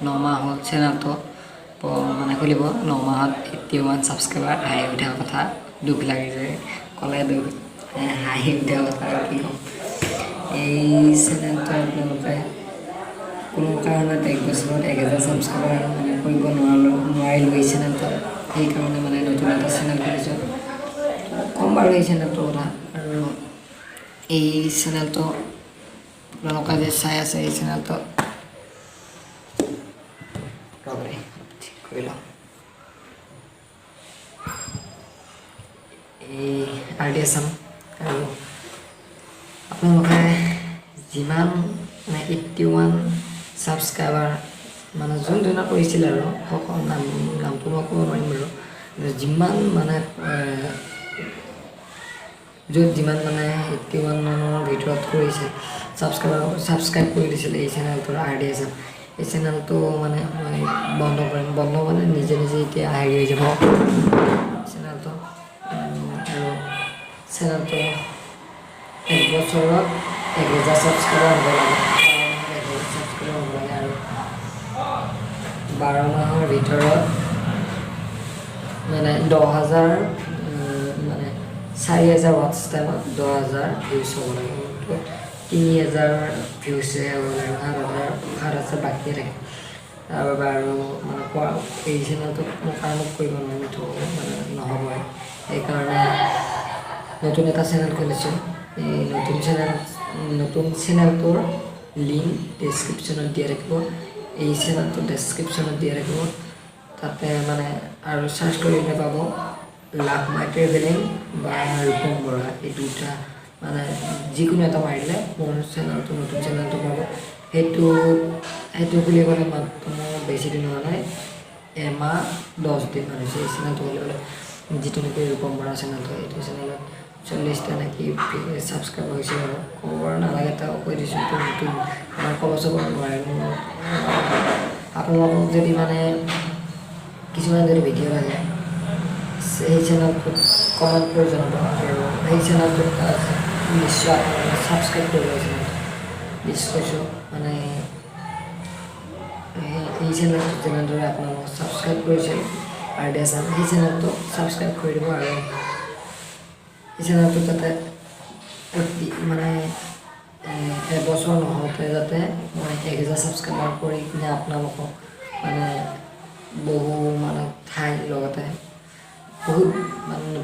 9 মাহ হ'ল চেনেলটো মানে খুলিব 9 মাহত 81 ছাবস্ক্ৰাইবাৰ হাঁহি উঠা কথা দুখ লাগি যায় ক'লে দুখ হাঁহি উঠা কথা কি ক'ম এই চেনেলটো আপোনালোকে কোনো কাৰণত 1 বছৰত 1000 ছাবস্ক্ৰাইবাৰ মানে কৰিব নোৱাৰিলোঁ এই চেনেলটো সেইকাৰণে মানে নতুন এটা চেনেল খুলিছোঁ ক'ম বাৰু এই চেনেলটোৰ কথা আৰু এই চেনেলটো আপোনালোকে যে চাই আছে এই চেনেলটো ঠিক কৰি লওঁ এই RD Assam আৰু আপোনালোকে যিমান মানে 81 ছাবস্ক্ৰাইবাৰ মানে যোনজনে কৰিছিল আৰু নামটো মই ক'ব নোৱাৰিম বাৰু যিমান মানে য'ত যিমান মানে 81 মানৰ ভিতৰত কৰিছে ছাবস্ক্ৰাইব কৰি দিছিলে এই চেনেলটোৰ RD Assam এই চেনেলটো মানে মই বন্ধ কৰিম বন্ধ মানে নিজে এতিয়া হেৰি হৈ যাব চেনেলটো আৰু চেনেলটো 1 বছৰত 1000 ছাবস্ক্ৰাইবাৰ হ'ব লাগে 1000 ছাবস্ক্ৰাইবাৰ হ'ব লাগে আৰু 12 মাহৰ ভিতৰত মানে 10,000 মানে 4,000 ৱাটচ টাইমত 10,000 ভিউজ হ'ব লাগে 3,000 ভিউজহে হ'ব লাগে 7,000 বাকী থাকে তাৰ বাবে আৰু মানে এই চেনেলটো মোৰ কামত কৰিব নোৱাৰিম এইটো মানে নহ'বই সেইকাৰণে নতুন এটা চেনেল খুলিছোঁ এই নতুন চেনেলটোৰ লিংক ডেছক্ৰিপশ্যনত দিয়া থাকিব এই চেনেলটো ডেছক্ৰিপশ্যনত দিয়া থাকিব তাতে মানে আৰু চাৰ্চ কৰিলে পাব লাভমাই ট্ৰেভেলিং বা ৰূপম বৰা এই দুটা মানে যিকোনো এটা মাৰিলে মোৰ চেনেলটো নতুন চেনেলটো পাব সেইটো খুলিবলৈ মাত্ৰ মোৰ বেছি দিন হোৱা নাই এমাহ 10 দিন হৈছে এই চেনেলটো খুলিবলৈ যিটো নেকি ৰূপম বৰা চেনেলটো এইটো চেনেলত 40টা নেকি ছাবস্ক্ৰাইব হৈছে আৰু ক'ব পৰা নালাগে তাও কৈ দিছোঁ নতুন আমাৰ ক'ব চাব নোৱাৰে আপোনালোকক যদি মানে কিছুমান যদি ভিডিঅ' লাগে সেই চেনেলটোত কমেণ্ট কৰি জনাব আৰু সেই চেনেলটোত নিশ্চয় আপোনালোকে ছাবস্ক্ৰাইব কৰিব লাগিব নিশ্চয় মানে এই চেনেলটো যেনেদৰে আপোনালোকে ছাবস্ক্ৰাইব কৰিছে RD Assam সেই চেনেলটো ছাবস্ক্ৰাইব কৰি দিব আৰু এই চেনেলটো যাতে মানে এবছৰ নহওঁতে যাতে মই 1000 ছাবস্ক্ৰাইবাৰ কৰি কিনে আপোনালোকক মানে বহু মানে ঠাই লগতে বহুত মানে